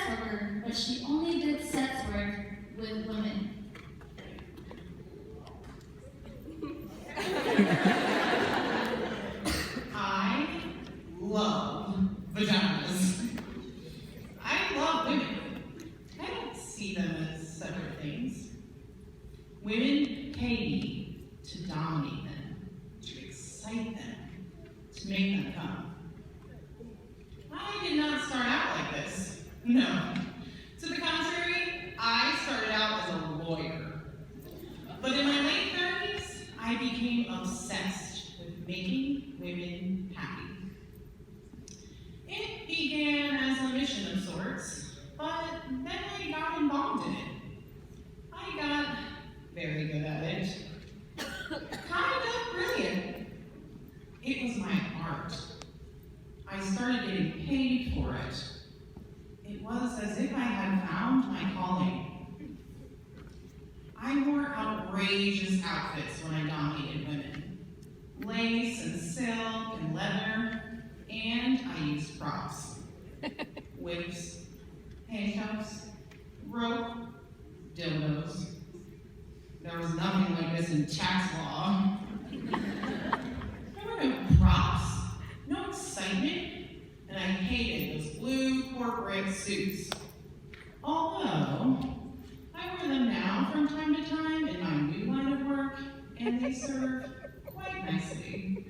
sex worker, but she only did sex work with women. I love vaginas. I love women. I don't see them as separate things. Women pay me to dominate them, to excite them, to make them come. I did not start out like this. No. To the contrary, I started out as a lawyer. But in my late 30s, I became obsessed with making women happy. It began as a mission of sorts, but then I got involved in it. I got very good at it. Kind of brilliant. It was my art. I started getting paid for it. It was as if I had found my calling. I wore outrageous outfits when I dominated women. Lace and silk and leather, and I used props. Wigs, handcuffs, rope, dildos. There was nothing like this in tax law. There were no props, no excitement, and I hated those blue corporate suits. Although, I wear them now from time to time in my new line of work, and they serve quite nicely.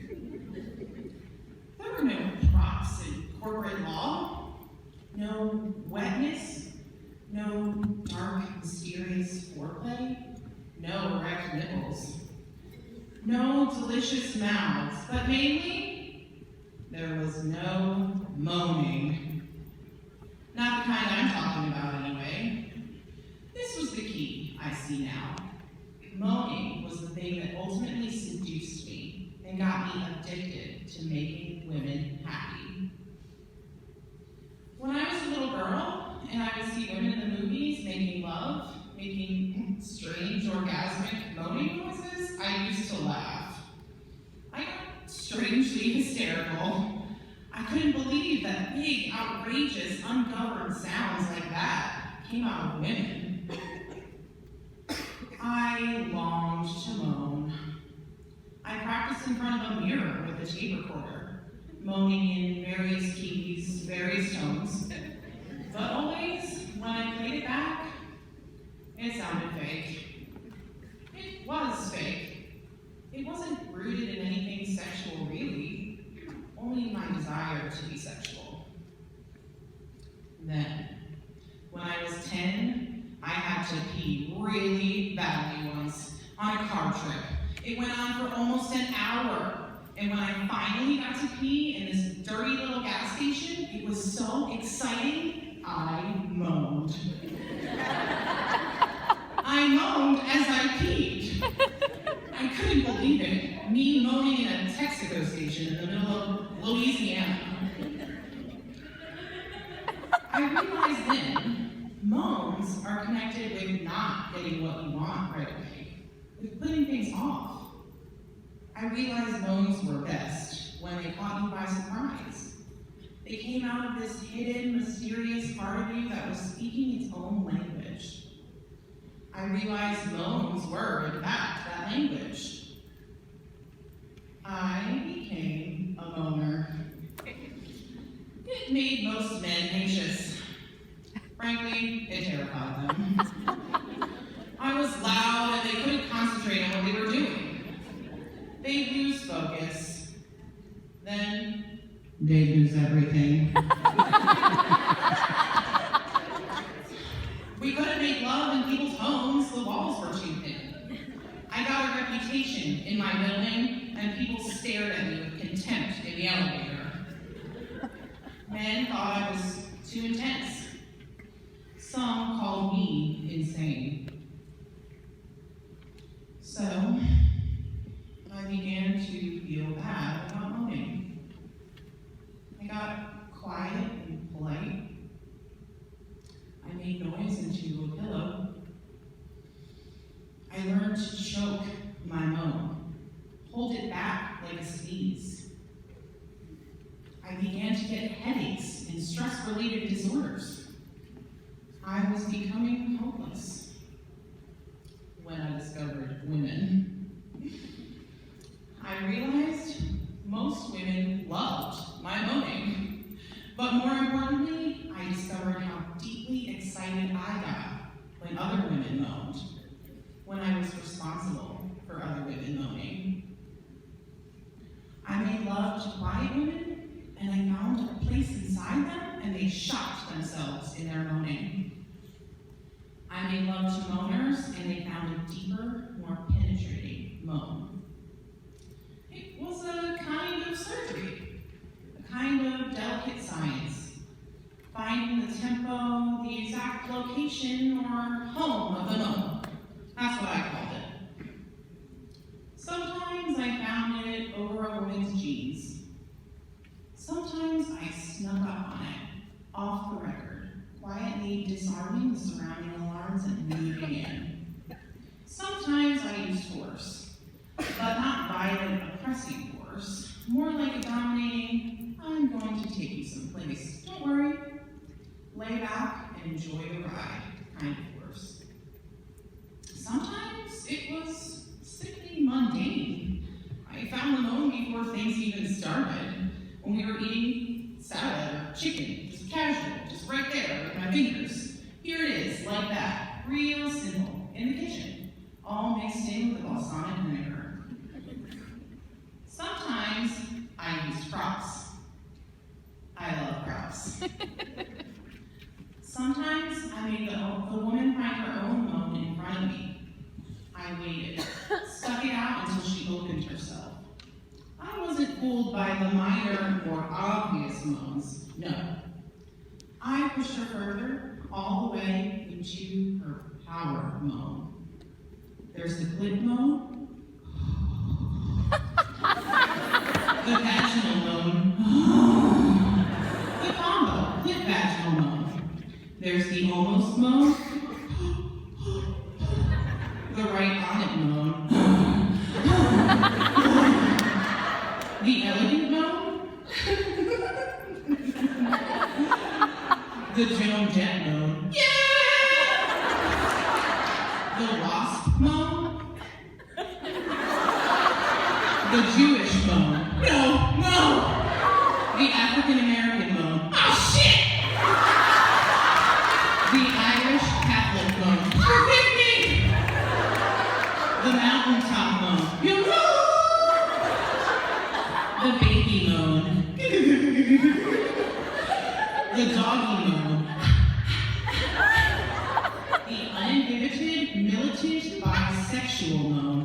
There were no props in corporate law, no wetness, no dark, mysterious foreplay, no erect nipples, no delicious mouths, but mainly, there was no moaning. Not the kind I'm talking about anyway. This was the key I see now. Moaning was the thing that ultimately seduced me and got me addicted to making women happy. When I was a little girl and I would see women in the movies making love, making strange orgasmic moaning noises, I used to laugh. I got strangely hysterical. I couldn't believe that big, outrageous, ungoverned sounds like that came out of women. I longed to moan. I practiced in front of a mirror with a tape recorder, moaning in various keys, various tones. But always, when I played it back, it sounded fake. It was fake. It wasn't rooted in anything sexual, really, only my desire to be sexual. Then, when I was 10, I had to pee really badly once on a car trip. It went on for almost an hour. And when I finally got to pee in this dirty little gas station, it was so exciting, I moaned. I moaned as I peed. I couldn't believe it, me moaning in a Texaco station in the middle of Louisiana. I realized then, moans are connected with not getting what we want right away, with putting things off. I realized moans were best when they caught you by surprise. They came out of this hidden, mysterious part of you that was speaking its own language. I realized moans were, in fact, that language. I became a moaner. It made most men anxious. Frankly, it terrified them. I was loud and they couldn't concentrate on what they were doing. They'd lose focus. Then, they'd lose everything. We couldn't make love in people's homes, the walls were too thin. I got a reputation in my building, and people stared at me with contempt in the elevator. Men thought I was too intense. Some called me insane. So, I began to feel bad about moaning. I got quiet and polite. I made noise into a pillow. I learned to choke my moan, hold it back like a sneeze. I began to get headaches and stress-related disorders. more importantly, I discovered how deeply excited I got when other women moaned, when I was responsible for other women moaning. I made love to quiet women, and I found a place inside them, and they shocked themselves in their moaning. I made love to moaners, and they found a deeper, more penetrating moan. It was a kind of surgery, a kind of delicate science, finding the tempo, the exact location, or home of the moan. That's what I called it. Sometimes I found it over a woman's jeans. Sometimes I snuck up on it, off the record, quietly disarming the surrounding alarms and moving in. Sometimes I used force, but not violent, oppressive force, more like a dominating, I'm going to take you someplace, don't worry, lay back and enjoy the ride kind of force. Sometimes it was simply mundane. I found the moan before things even started, when we were eating salad or chicken, just casual, just right there with my fingers. Here it is, like that, real simple, in the kitchen, all mixed in with balsamic vinegar. Sometimes I used props. I love props. Sometimes I made the woman find her own moan in front of me. I waited, stuck it out until she opened herself. I wasn't fooled by the minor or obvious moans, no. I pushed her further, all the way into her power moan. There's the clit moan, the vaginal moan, the combo, clit vaginal moan. There's the almost moan, the right on it moan, the elegant moan, the Joan Jett moan, yeah! The wasp moan, the Jewish moan, no! The African American moan, oh shit! The Irish Catholic moan, forgive me! The mountaintop moan, you know! The baby moan, the doggy moan, the uninhibited, militant, bisexual moan.